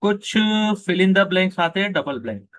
कुछ fill in the blanks आते हैं डबल ब्लैंक।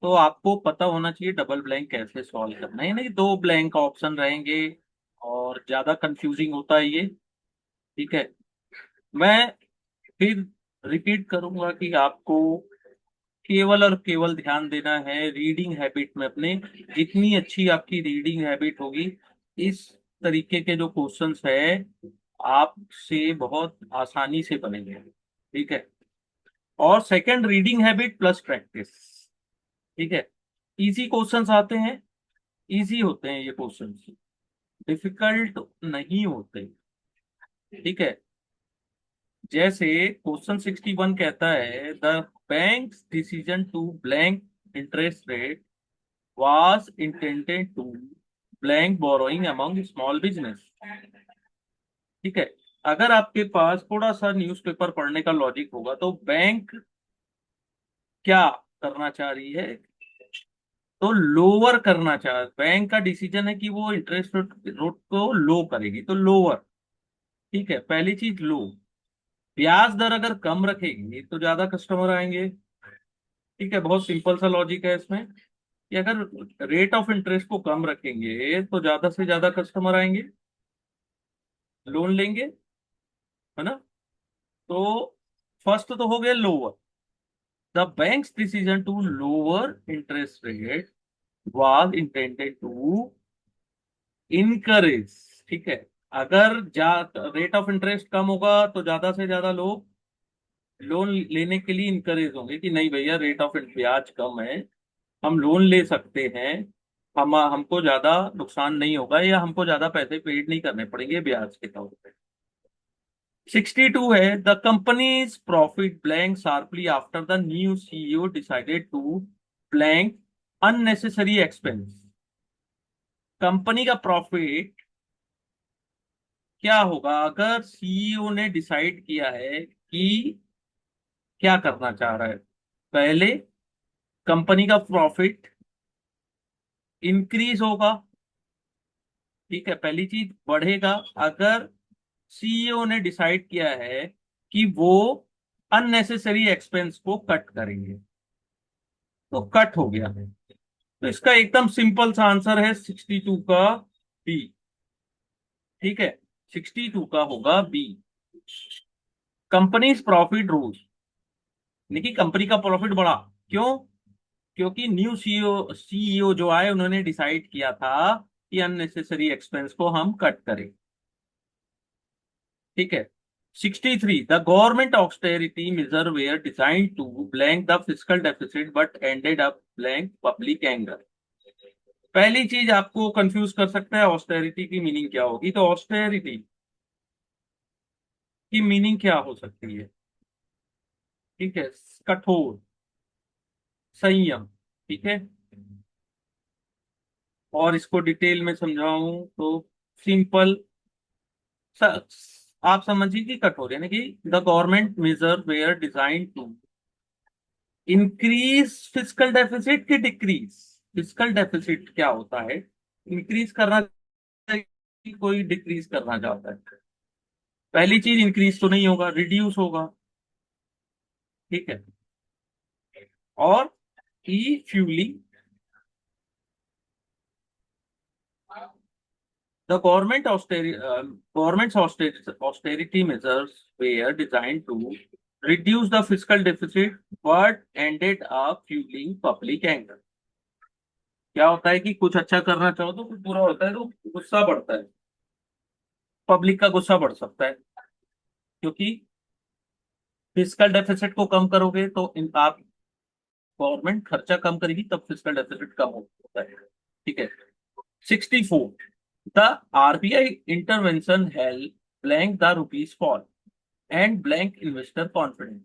तो आपको पता होना चाहिए डबल ब्लैंक कैसे सॉल्व करना है, नहीं दो ब्लैंक ऑप्शन रहेंगे और ज्यादा कंफ्यूजिंग होता है ये। ठीक है। मैं फिर रिपीट करूंगा कि आपको केवल और केवल ध्यान देना है रीडिंग हैबिट में अपने। जितनी अच्छी आपकी रीडिंग हैबिट होगी, इस तरीके के जो क्वेश्चंस है आपसे बहुत आसानी से बनेंगे। ठीक है। और second, reading habit plus practice. ठीक है। इजी क्वेश्चंस आते हैं, इजी होते हैं ये क्वेश्चंस, डिफिकल्ट नहीं होते। ठीक है। जैसे क्वेश्चन 61 कहता है the bank's decision to blank interest rate was intended to blank borrowing among small business। ठीक है। अगर आपके पास थोड़ा सा न्यूज़पेपर पढ़ने का लॉजिक होगा तो बैंक क्या करना चाह रही है, तो लोअर करना चाह, बैंक का डिसीजन है कि वो इंटरेस्ट रेट को लो करेगी तो लोअर। ठीक है, पहली चीज लो। ब्याज दर अगर कम रखेगी तो ज्यादा कस्टमर आएंगे। ठीक है, बहुत सिंपल सा लॉजिक है इसमें कि अगर रेट ऑफ इंटरेस्ट को कम रखेंगे तो ज्यादा से ज्यादा कस्टमर आएंगे, लोन लेंगे, है ना। तो फर्स्ट तो हो गया lower. The bank's decision to lower interest rate was intended to encourage. ठीक है। अगर जा रेट ऑफ इंटरेस्ट कम होगा तो ज्यादा से ज्यादा लोग लोन लेने के लिए इनकरेज होंगे कि नहीं भैया रेट ऑफ ब्याज कम है, हम लोन ले सकते हैं, हम हमको ज्यादा नुकसान नहीं होगा या हमको ज्यादा पैसे पेड नहीं करने पड़ेंगे ब्याज के तौर पे। 62 है the company's profit blank sharply after the new CEO decided to blank unnecessary expense. Company का प्रॉफिट क्या होगा अगर सीईओ ने डिसाइड किया है कि क्या करना चाह रहा है। पहले, कंपनी का प्रॉफिट इंक्रीज होगा। ठीक है, पहली चीज बढ़ेगा अगर सीईओ ने डिसाइड किया है कि वो अननेसेसरी एक्सपेंस को कट करेंगे, तो कट हो गया। तो इसका एकदम सिंपल सा आंसर है 62 का बी। ठीक है, 62 का होगा बी। कंपनीज प्रॉफिट रूल, यानी कि कंपनी का प्रॉफिट बढ़ा। क्यों? क्योंकि न्यू सीईओ जो आए उन्होंने डिसाइड किया था कि अननेसेसरी एक्सपेंस को हम कट करें। ठीक है। 63 the government austerity measure were design to blank the physical deficit but ended up blank public anger. पहली चीज आपको कंफ्यूज कर सकता है ऑस्टेरिटी की मीनिंग क्या होगी, तो ऑस्टेरिटी की मीनिंग क्या हो सकती है। ठीक है, कठोर, संयम। ठीक है। और इसको डिटेल में समझाऊं तो सिंपल, आप समझिए कि कठोर यानी कि the government measure were design to increase physical deficit की डिक्रीज। फिजिकल डेफिसिट क्या होता है, इंक्रीज करना चाहता है कि कोई डिक्रीज करना चाहता है। पहली चीज इंक्रीज तो नहीं होगा, रिड्यूस होगा। ठीक है। और e fuelling, the government austerity measures were designed to reduce the fiscal deficit but ended up fueling public anger। क्या होता है कि कुछ अच्छा करना चाहो तो कुछ बुरा होता है तो गुस्सा बढ़ता है, पब्लिक का गुस्सा बढ़ सकता है। क्योंकि फिजिकल डेफिसिट को कम करोगे तो इन आप गवर्नमेंट खर्चा कम करेगी तब फिजिकल डेफिसिट कम होता है। ठीक है। 64 the RBI intervention help blank the rupee's fall and blank investor confidence.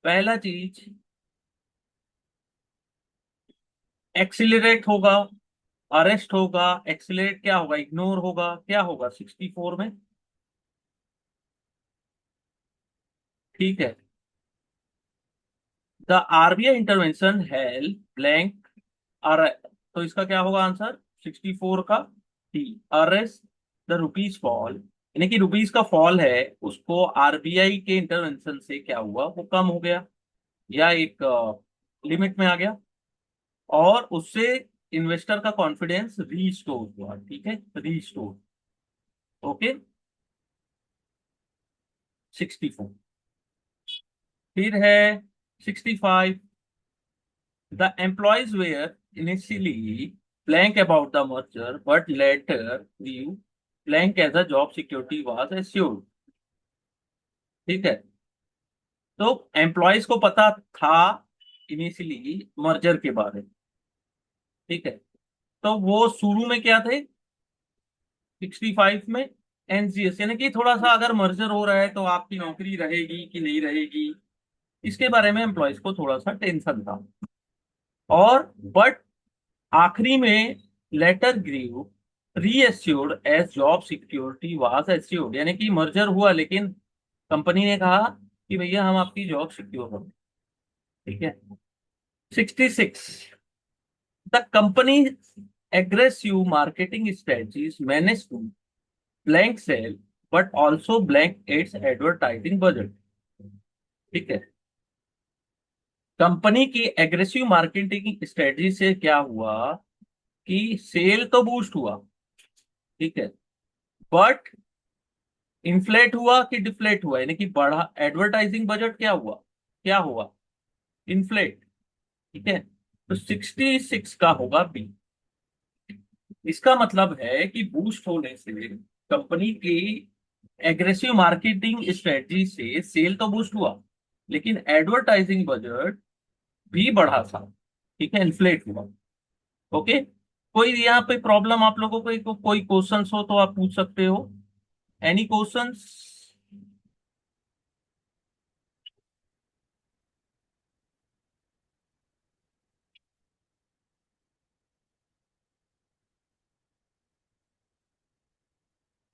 पहला चीज एक्सिलरेट होगा, अरेस्ट होगा, एक्सिलरेट क्या होगा, इग्नोर होगा, क्या होगा 64 में। ठीक है, the RBI intervention help blank uh, तो इसका क्या होगा आंसर 64 का D, arrest the rupee's fall यानी कि रुपीस का फॉल है, उसको आरबीआई के इंटरवेंशन से क्या हुआ, वो कम हो गया या एक लिमिट में आ गया, और उससे इन्वेस्टर का कॉन्फिडेंस रीस्टोर हुआ। ठीक है, रीस्टोर। ओके, 64। फिर है 65। The employees were initially blank about the merger but later view blank as a job security was assured। ठीक है, तो एम्प्लॉयज को पता था इनिशियली मर्जर के बारे में। ठीक है, तो वो शुरू में क्या थे, 65 में एनसीएस, यानी कि थोड़ा सा अगर मर्जर हो रहा है तो आपकी नौकरी रहेगी कि नहीं रहेगी, इसके बारे में एम्प्लॉयज को थोड़ा सा टेंशन था। और बट आखिरी में later grieve reassured as job security was assured, यानी कि मर्जर हुआ लेकिन कंपनी ने कहा कि भैया हम आपकी जॉब सिक्योर करें। ठीक है, 66। The company aggressive marketing strategies managed to blank sale but also blank its advertising budget। ठीक है, कंपनी की एग्रेसिव मार्केटिंग स्ट्रेटजी से क्या हुआ कि सेल तो बूस्ट हुआ, ठीक है, बट इन्फ्लेट हुआ कि डिफ्लेट हुआ, यानी कि बढ़ा एडवर्टाइजिंग बजट क्या हुआ, क्या हुआ, इन्फ्लेट। ठीक है, तो 66 का होगा बी। इसका मतलब है कि बूस्ट होने से कंपनी की एग्रेसिव मार्केटिंग स्ट्रेटजी से सेल तो बूस्ट हुआ, लेकिन एडवर्टाइजिंग बजट भी बढ़ा था। ठीक है, इन्फ्लेट हुआ। ओके, कोई यहाँ पे प्रॉब्लम आप लोगों को कोई क्वेश्चंस हो तो आप पूछ सकते हो। Any questions?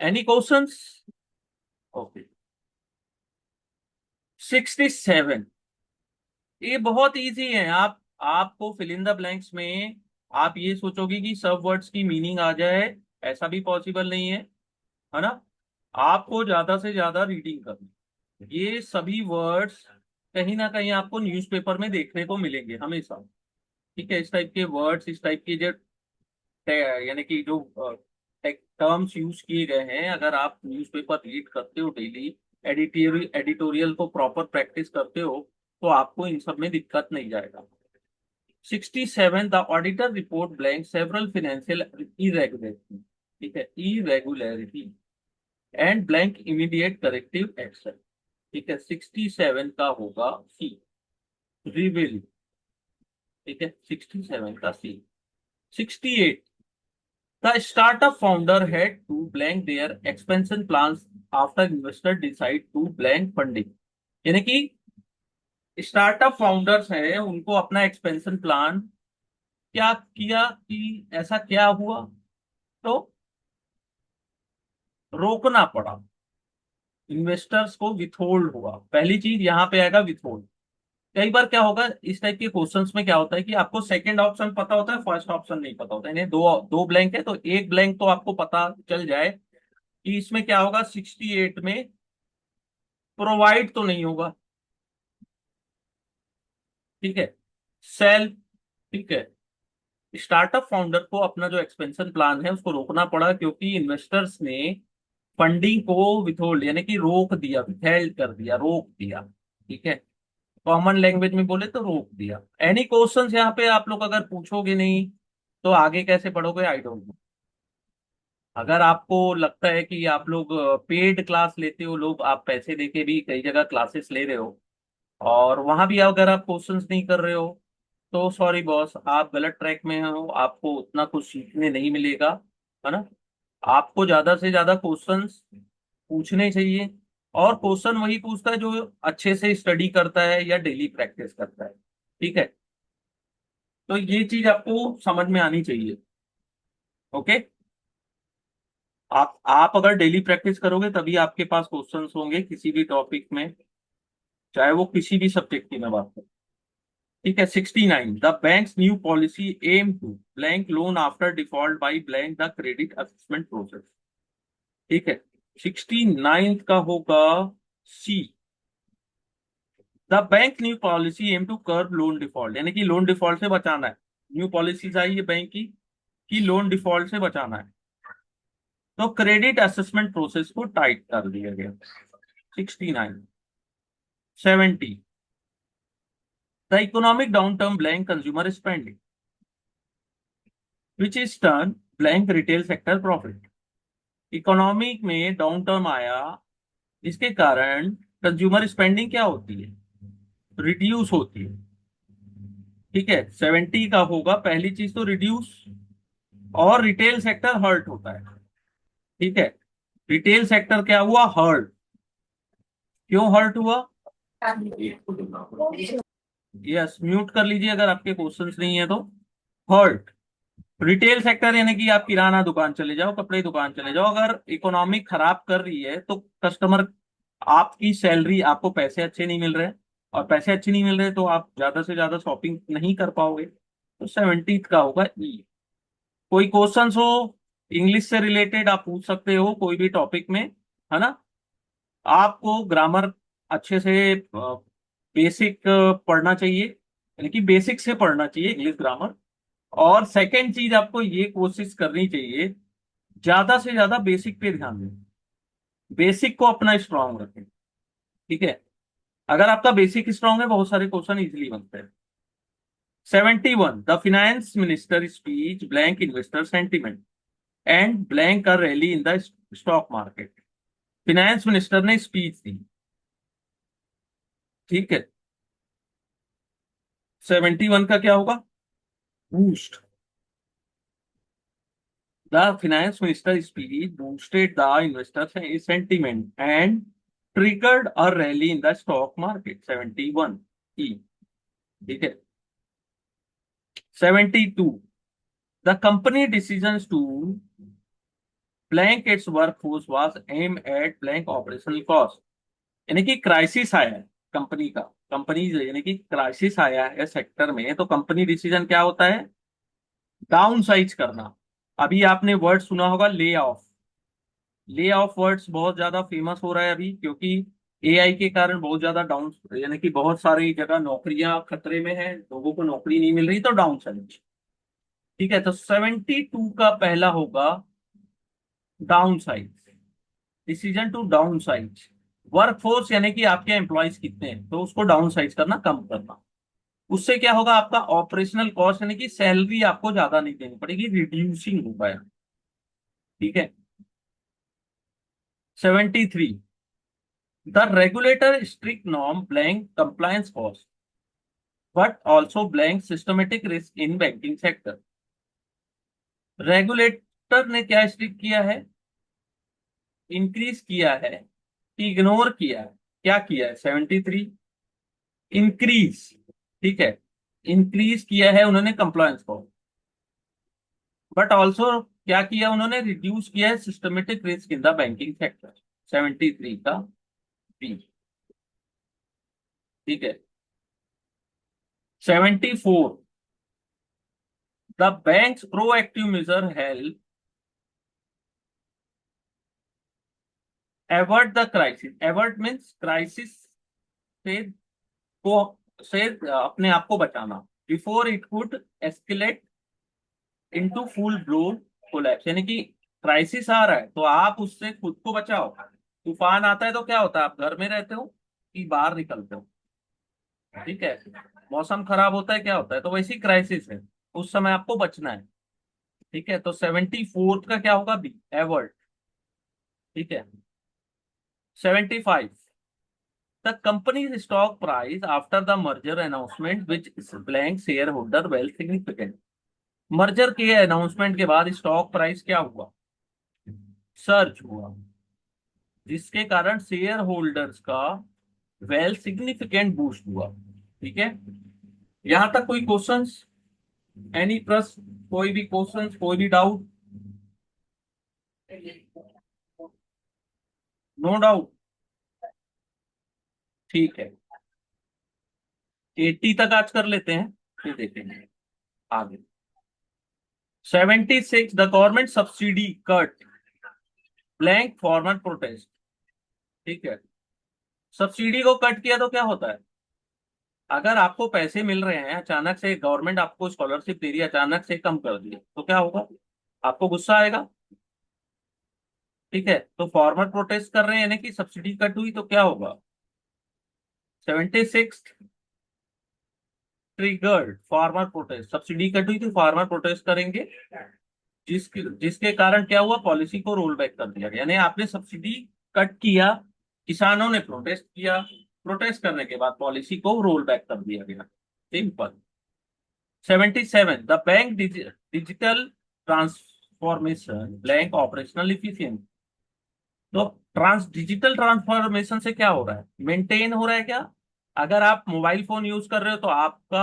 Any questions? Okay, 67। ये बहुत इजी है। आप आपको फिल इन द ब्लैंक्स में आप ये सोचोगे कि सब वर्ड्स की मीनिंग आ जाए, ऐसा भी पॉसिबल नहीं है ना। आपको ज्यादा से ज्यादा रीडिंग करनी, ये सभी वर्ड्स कहीं ना कहीं आपको न्यूज़पेपर में देखने को मिलेंगे हमेशा। ठीक है, इस टाइप के वर्ड्स, इस टाइप की जो यानी कि जो टर्म्स यूज किए गए हैं, अगर आप न्यूज़पेपर रीड करते हो डेली, एडिटोरियल एडिटोरियल को प्रॉपर प्रैक्टिस करते हो, तो आपको इन सब में दिक्कत नहीं जाएगा। 67, the auditor report blank several financial irregularity. ठीक है, irregularity and blank immediate corrective action. ठीक है, 67 का होगा सी, रिविल। ठीक है, 67 का C. 68, the startup founder had to blank their expansion plans after investor decide to blank funding. यानी कि स्टार्टअप फाउंडर्स हैं, उनको अपना एक्सपेंशन प्लान क्या किया कि ऐसा क्या हुआ, तो रोकना पड़ा, इन्वेस्टर्स को विथहोल्ड हुआ। पहली चीज यहाँ पे आएगा विथहोल्ड। कई बार क्या होगा इस टाइप के क्वेश्चंस में, क्या होता है कि आपको सेकंड ऑप्शन पता होता है, फर्स्ट ऑप्शन नहीं पता होता है, यानी दो दो ब्लैंक है तो एक ब्लैंक तो आपको पता चल जाए कि इसमें क्या होगा, 68 में प्रोवाइड तो नहीं होगा। ठीक है, सेल। ठीक है, स्टार्टअप फाउंडर को अपना जो एक्सपेंशन प्लान है उसको रोकना पड़ा क्योंकि इन्वेस्टर्स ने फंडिंग को विथहोल्ड, यानी कि रोक दिया, विथहेल्ड कर दिया, रोक दिया। ठीक है, कॉमन लैंग्वेज में बोले तो रोक दिया। एनी क्वेश्चंस यहाँ पे आप लोग अगर पूछोगे नहीं तो आगे कैसे पढ़ोगे, आई डोंट नो। अगर आपको लगता है कि आप लोग पेड क्लास लेते हो, लोग आप पैसे देके भी कई जगह क्लासेस ले रहे हो, और वहां भी अगर आप क्वेश्चंस नहीं कर रहे हो, तो सॉरी बॉस, आप गलत ट्रैक में हो, आपको उतना कुछ सीखने नहीं मिलेगा, है ना। आपको ज्यादा से ज्यादा क्वेश्चंस पूछने चाहिए, और क्वेश्चन वही पूछता है जो अच्छे से स्टडी करता है या डेली प्रैक्टिस करता है। ठीक है, तो ये चीज आपको समझ में आनी चाहिए। ओके, आप अगर डेली प्रैक्टिस करोगे तभी आपके पास क्वेश्चंस होंगे किसी भी टॉपिक में, चाहे वो किसी भी सब्जेक्ट की मैं बात करूं। ठीक है, 69, the bank's new policy aim to blank loan after default by blank the credit assessment process. ठीक है, 69 का होगा C. The bank new policy aim to curb loan default, यानी कि लोन डिफॉल्ट से बचाना है। न्यू पॉलिसीज आई है बैंक की कि लोन डिफॉल्ट से बचाना है, तो क्रेडिट असेसमेंट प्रोसेस को टाइट कर दिया गया। 69। 70, the economic down term blank consumer spending which is turn blank retail sector profit. Economic में डाउन टर्म आया, इसके कारण कंज्यूमर स्पेंडिंग क्या होती है, रिड्यूस होती है। ठीक है, 70 का होगा पहली चीज तो रिड्यूस, और रिटेल सेक्टर हर्ट होता है। ठीक है, रिटेल सेक्टर क्या हुआ, हर्ट। क्यों हर्ट हुआ? यस, म्यूट कर लीजिए अगर आपके क्वेश्चंस नहीं है तो। हर्ट, रिटेल सेक्टर यानी कि आप किराना दुकान चले जाओ, कपड़े दुकान चले जाओ, अगर इकोनॉमी खराब कर रही है तो कस्टमर, आपकी सैलरी, आपको पैसे अच्छे नहीं मिल रहे, और पैसे अच्छे नहीं मिल रहे तो आप ज्यादा से ज्यादा शॉपिंग नहीं कर पाओगे। तो 70 का होगा ई। कोई क्वेश्चंस हो इंग्लिश से रिलेटेड आप पूछ सकते हो कोई भी टॉपिक में, है ना। आपको ग्रामर अच्छे से बेसिक पढ़ना चाहिए, यानी कि बेसिक से पढ़ना चाहिए इंग्लिश ग्रामर। और सेकंड चीज आपको ये कोशिश करनी चाहिए, ज्यादा से ज्यादा बेसिक पे ध्यान दें, बेसिक को अपना स्ट्रांग रखें। ठीक है, अगर आपका बेसिक स्ट्रांग है बहुत सारे क्वेश्चन इजीली बनते हैं। 71, the finance minister speech blank investor sentiment and blank a rally in the stock market. Finance minister ने स्पीच दी। ठीक है, 71 का क्या होगा, boost. The finance minister speech boosted the investor sentiment and triggered a rally in the stock market. 71 E. ठीक है, 72, the company decisions to blank its workforce was aimed at blank operational cost। यानी कि crisis आया है company का, company यानी कि crisis आया है सेक्टर में, तो कंपनी डिसीजन क्या होता है, डाउन साइज करना। अभी आपने वर्ड सुना होगा lay off. Lay off words बहुत ज्यादा फेमस हो रहा है अभी, क्योंकि एआई के कारण बहुत ज्यादा डाउन, यानी कि बहुत सारी जगह नौकरियां खतरे में है, लोगों को नौकरी नहीं मिल रही, तो डाउन साइज। ठीक है, तो 72 का पहला होगा downsize, decision to downsize. Workforce यानी कि आपके एम्प्लॉयज कितने हैं, तो उसको डाउन साइज करना, कम करना। उससे क्या होगा, आपका ऑपरेशनल कॉस्ट यानी कि सैलरी आपको ज्यादा नहीं देनी पड़ेगी, रिड्यूसिंग होगा यहाँ। ठीक है, 73, the regulator strict norm blank compliance cost but also blank systematic risk in banking sector. Regulator ने क्या स्ट्रिक्ट किया है, इंक्रीज किया है कि इग्नोर किया है, क्या किया है, 73 इंक्रीज। ठीक है, इंक्रीज किया है उन्होंने कंप्लायंस को, बट ऑल्सो क्या किया उन्होंने, रिड्यूस किया है systematic risk in the banking sector. 73 का बी। ठीक है, 74, the bank's proactive measure help avert the crisis. Avert means crisis से को से अपने आप को बचाना, before it could escalate into full blown collapse. यानी कि क्राइसिस आ रहा है तो आप उससे खुद को बचाओ। तूफान आता है तो क्या होता है, आप घर में रहते हो कि बाहर निकलते हो। ठीक है, मौसम खराब होता है क्या होता है, तो वैसी क्राइसिस है, उस समय आपको बचना है। ठीक है, तो 74 का क्या होगा, बी, एवर्ट। ठीक है, 75, the company's stock price after the merger announcement which blank shareholder well significant। Merger के अनाउंसमेंट के बाद स्टॉक प्राइस क्या हुआ, सर्च हुआ, जिसके कारण शेयर होल्डर्स का वेल सिग्निफिकेंट बूस्ट हुआ। ठीक है, यहां तक कोई क्वेश्चंस, एनी प्रश्न, कोई भी क्वेश्चंस, कोई भी डाउट? No doubt. ठीक है, 80 तक आज कर लेते हैं, फिर देखेंगे आगे। 76, the government subsidy cut blank farmer protest. ठीक है। सब्सिडी को कट किया तो क्या होता है? अगर आपको पैसे मिल रहे हैं, अचानक से गवर्नमेंट आपको स्कॉलरशिप दे रही है, अचानक से कम कर दिया तो क्या होगा? आपको गुस्सा आएगा। ठीक है, तो फार्मर प्रोटेस्ट कर रहे हैं यानी कि सब्सिडी कट हुई तो क्या होगा? 76 triggered farmer protest, subsidy cut हुई तो फार्मर प्रोटेस्ट करेंगे, जिसके जिसके कारण क्या हुआ, पॉलिसी को रोल बैक कर दिया गया। यानी आपने सब्सिडी कट किया, किसानों ने प्रोटेस्ट किया, प्रोटेस्ट करने के बाद पॉलिसी को रोल बैक कर दिया गया। Simple. 77 the bank digital transformation blank operational efficiency. तो डिजिटल ट्रांसफॉर्मेशन से क्या हो रहा है? मेंटेन हो रहा है क्या? अगर आप मोबाइल फोन यूज कर रहे हो तो आपका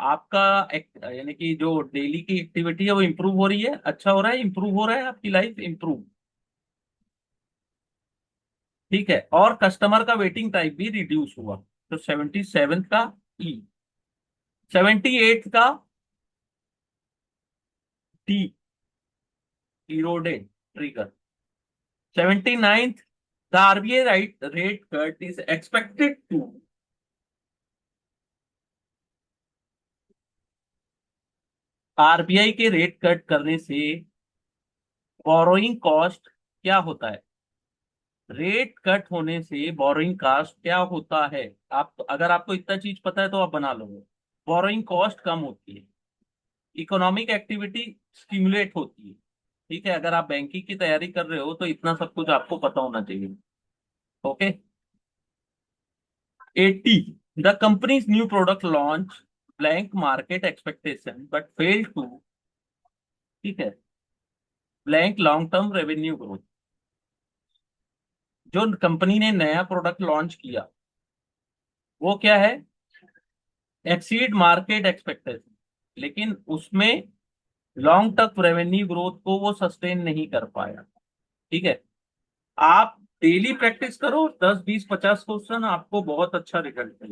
आपका यानी कि जो डेली की एक्टिविटी है वो इंप्रूव हो रही है, अच्छा हो रहा है, इंप्रूव हो रहा है, आपकी लाइफ इंप्रूव। ठीक है, और कस्टमर का वेटिंग टाइम भी रिड्यूस हुआ। तो 77 का ई, 78 का D, eroded trigger. 79th the RBI right rate cut is expected to. RBI के रेट कट करने से बोरोइंग कॉस्ट क्या होता है? रेट कट होने से बोरोइंग कॉस्ट क्या होता है? आप अगर आपको इतना चीज पता है तो आप बना लोगे। बोरोइंग कॉस्ट कम होती है, इकोनॉमिक एक्टिविटी स्टिमुलेट होती है। ठीक है, अगर आप बैंकिंग की तैयारी कर रहे हो तो इतना सब कुछ आपको पता होना चाहिए। Okay. 80 the company's new product launch blank market expectation but fail to. ठीक है, blank long term revenue growth. जो कंपनी ने नया प्रोडक्ट लॉन्च किया वो क्या है? एक्सीड मार्केट एक्सपेक्टेशन, लेकिन उसमें लॉन्ग टर्म रेवेन्यू ग्रोथ को वो सस्टेन नहीं कर पाया। ठीक है, आप डेली प्रैक्टिस करो, 10 20 50 क्वेश्चन, आपको बहुत अच्छा रिजल्ट मिलेगा।